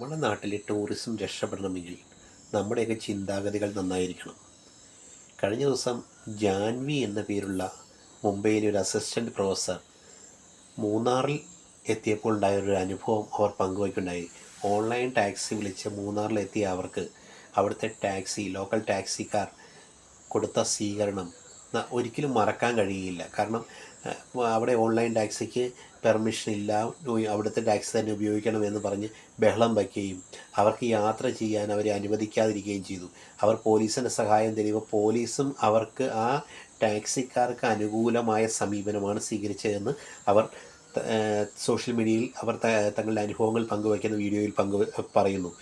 നമ്മുടെ നാട്ടിലെ ടൂറിസം രക്ഷപ്പെടണമെങ്കിൽ നമ്മുടെയൊക്കെ ചിന്താഗതികൾ നന്നായിരിക്കണം. കഴിഞ്ഞ ദിവസം ജാൻവി എന്ന പേരുള്ള മുംബൈയിലെ ഒരു അസിസ്റ്റൻറ്റ് പ്രൊഫസർ മൂന്നാറിൽ എത്തിയപ്പോൾ ഉണ്ടായ ഒരു അനുഭവം അവർ പങ്കുവയ്ക്കുണ്ടായി. ഓൺലൈൻ ടാക്സി വിളിച്ച് മൂന്നാറിലെത്തിയ അവർക്ക് അവിടുത്തെ ലോക്കൽ ടാക്സിക്കാർ കൊടുത്ത സ്വീകരണം ഒരിക്കലും മറക്കാൻ കഴിയുകയില്ല. കാരണം അവിടെ ഓൺലൈൻ ടാക്സിക്ക് പെർമിഷൻ ഇല്ല, അവിടുത്തെ ടാക്സി തന്നെ ഉപയോഗിക്കണമെന്ന് പറഞ്ഞ് ബഹളം വയ്ക്കുകയും അവർക്ക് യാത്ര ചെയ്യാൻ അവരെ അനുവദിക്കാതിരിക്കുകയും ചെയ്തു. അവർ പോലീസിൻ്റെ സഹായം തേടിയപ്പോൾ പോലീസും അവർക്ക് ആ ടാക്സിക്കാർക്ക് അനുകൂലമായ സമീപനമാണ് സ്വീകരിച്ചതെന്ന് അവർ സോഷ്യൽ മീഡിയയിൽ അവർ തങ്ങളുടെ അനുഭവങ്ങൾ പങ്കുവയ്ക്കുന്ന വീഡിയോയിൽ പറയുന്നു.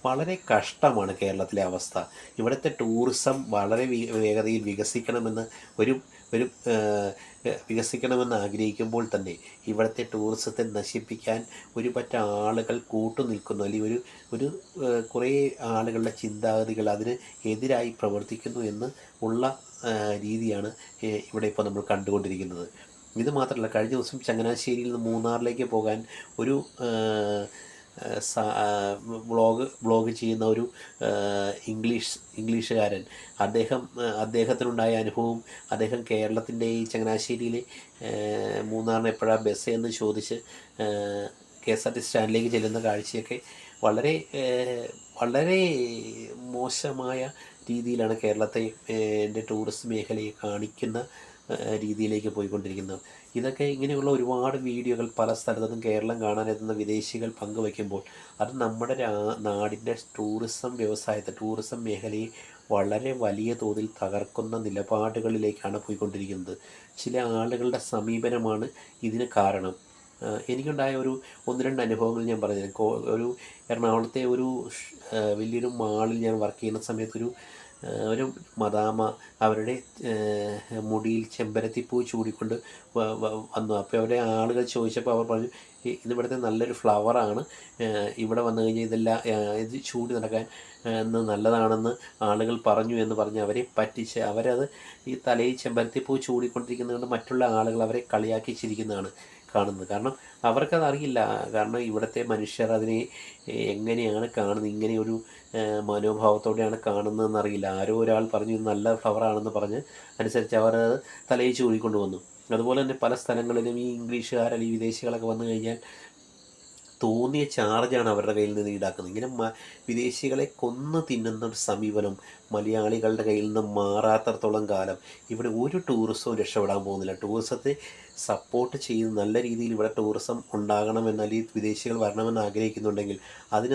വളരെ കഷ്ടമാണ് കേരളത്തിലെ അവസ്ഥ. ഇവിടുത്തെ ടൂറിസം വളരെ വേഗതയിൽ ഒരു ഒരു വികസിക്കണമെന്ന് ആഗ്രഹിക്കുമ്പോൾ തന്നെ ഇവിടുത്തെ ടൂറിസത്തെ നശിപ്പിക്കാൻ ഒരുപറ്റ ആളുകൾ കൂട്ടുനിൽക്കുന്നു, അല്ലെങ്കിൽ ഒരു കുറേ ആളുകളുടെ ചിന്താഗതികൾ അതിന് എതിരായി പ്രവർത്തിക്കുന്നു എന്ന് ഉള്ള രീതിയാണ് ഇവിടെ ഇപ്പോൾ നമ്മൾ കണ്ടുകൊണ്ടിരിക്കുന്നത്. ഇത് മാത്രമല്ല, കഴിഞ്ഞ ദിവസം ചങ്ങനാശ്ശേരിയിൽ നിന്ന് മൂന്നാറിലേക്ക് പോകാൻ ഒരു വ്ളോഗ് ചെയ്യുന്ന ഒരു ഇംഗ്ലീഷുകാരൻ, അദ്ദേഹത്തിനുണ്ടായ അനുഭവം, അദ്ദേഹം കേരളത്തിൻ്റെ ഈ ചങ്ങനാശ്ശേരിയിലെ മൂന്നാറിന് എപ്പോഴാണ് ബസ് എന്ന് ചോദിച്ച് KSRTC സ്റ്റാൻഡിലേക്ക് ചെല്ലുന്ന കാഴ്ചയൊക്കെ വളരെ വളരെ മോശമായ രീതിയിലാണ് കേരളത്തെ ടൂറിസ്റ്റ് മേഖലയെ കാണിക്കുന്ന രീതിയിലേക്ക് പോയിക്കൊണ്ടിരിക്കുന്നത്. ഇതൊക്കെ ഇങ്ങനെയുള്ള ഒരുപാട് വീഡിയോകൾ പല സ്ഥലത്തും കേരളം കാണാനെത്തുന്ന വിദേശികൾ പങ്കുവയ്ക്കുമ്പോൾ അത് നമ്മുടെ നാടിൻ്റെ ടൂറിസം മേഖലയെ വളരെ വലിയ തോതിൽ തകർക്കുന്ന നിലപാടുകളിലേക്കാണ് പോയിക്കൊണ്ടിരിക്കുന്നത്. ചില ആളുകളുടെ സമീപനമാണ് ഇതിന് കാരണം. എനിക്കുണ്ടായ ഒന്ന് രണ്ട് അനുഭവങ്ങൾ ഞാൻ പറഞ്ഞു. എറണാകുളത്തെ വലിയൊരു മാളിൽ ഞാൻ വർക്ക് ചെയ്യുന്ന സമയത്ത് ഒരു മദാമ അവരുടെ മുടിയിൽ ചെമ്പരത്തിപ്പൂ ചൂടിക്കൊണ്ട് വന്നു. അപ്പോൾ അവരെ ആളുകൾ ചോദിച്ചപ്പോൾ അവർ പറഞ്ഞു, ഇതിവിടുത്തെ നല്ലൊരു ഫ്ലവറാണ്, ഇവിടെ വന്നു കഴിഞ്ഞാൽ ഇത് ചൂടി നടക്കാൻ നല്ലതാണെന്ന് ആളുകൾ പറഞ്ഞു എന്ന് പറഞ്ഞ് അവരെ പറ്റിച്ച് അവരത് ഈ തലയിൽ ചെമ്പരത്തിപ്പൂ ചൂടിക്കൊണ്ടിരിക്കുന്നതുകൊണ്ട് മറ്റുള്ള ആളുകൾ അവരെ കളിയാക്കി ചിരിക്കുന്നതാണ് കാണുന്നത്. കാരണം അവർക്കതറിയില്ല. കാരണം ഇവിടുത്തെ മനുഷ്യർ അതിനെ എങ്ങനെയാണ് കാണുന്നത്, ഇങ്ങനെയൊരു മനോഭാവത്തോടെയാണ് കാണുന്നതെന്നറിയില്ല. ആരോ ഒരാൾ പറഞ്ഞു ഇത് നല്ല ഫ്ലവറാണെന്ന് പറഞ്ഞ് അനുസരിച്ച് അവർ അത് തലയിൽ ചൂടിക്കൊണ്ട് വന്നു. അതുപോലെ തന്നെ പല സ്ഥലങ്ങളിലും ഈ ഇംഗ്ലീഷുകാർ അല്ലെങ്കിൽ വിദേശികളൊക്കെ വന്നു കഴിഞ്ഞാൽ തോന്നിയ ചാർജാണ് അവരുടെ കയ്യിൽ നിന്ന് ഈടാക്കുന്നത്. ഇങ്ങനെ വിദേശികളെ കൊന്നു തിന്നുന്ന ഒരു സമീപനം മലയാളികളുടെ കയ്യിൽ നിന്ന് മാറാത്തടത്തോളം കാലം ഇവിടെ ഒരു ടൂറിസവും രക്ഷപ്പെടാൻ പോകുന്നില്ല. ടൂറിസത്തെ സപ്പോർട്ട് ചെയ്ത് നല്ല രീതിയിൽ ഇവിടെ ടൂറിസം ഉണ്ടാകണമെന്ന്, അല്ലെങ്കിൽ വിദേശികൾ വരണമെന്ന് ആഗ്രഹിക്കുന്നുണ്ടെങ്കിൽ അതിന്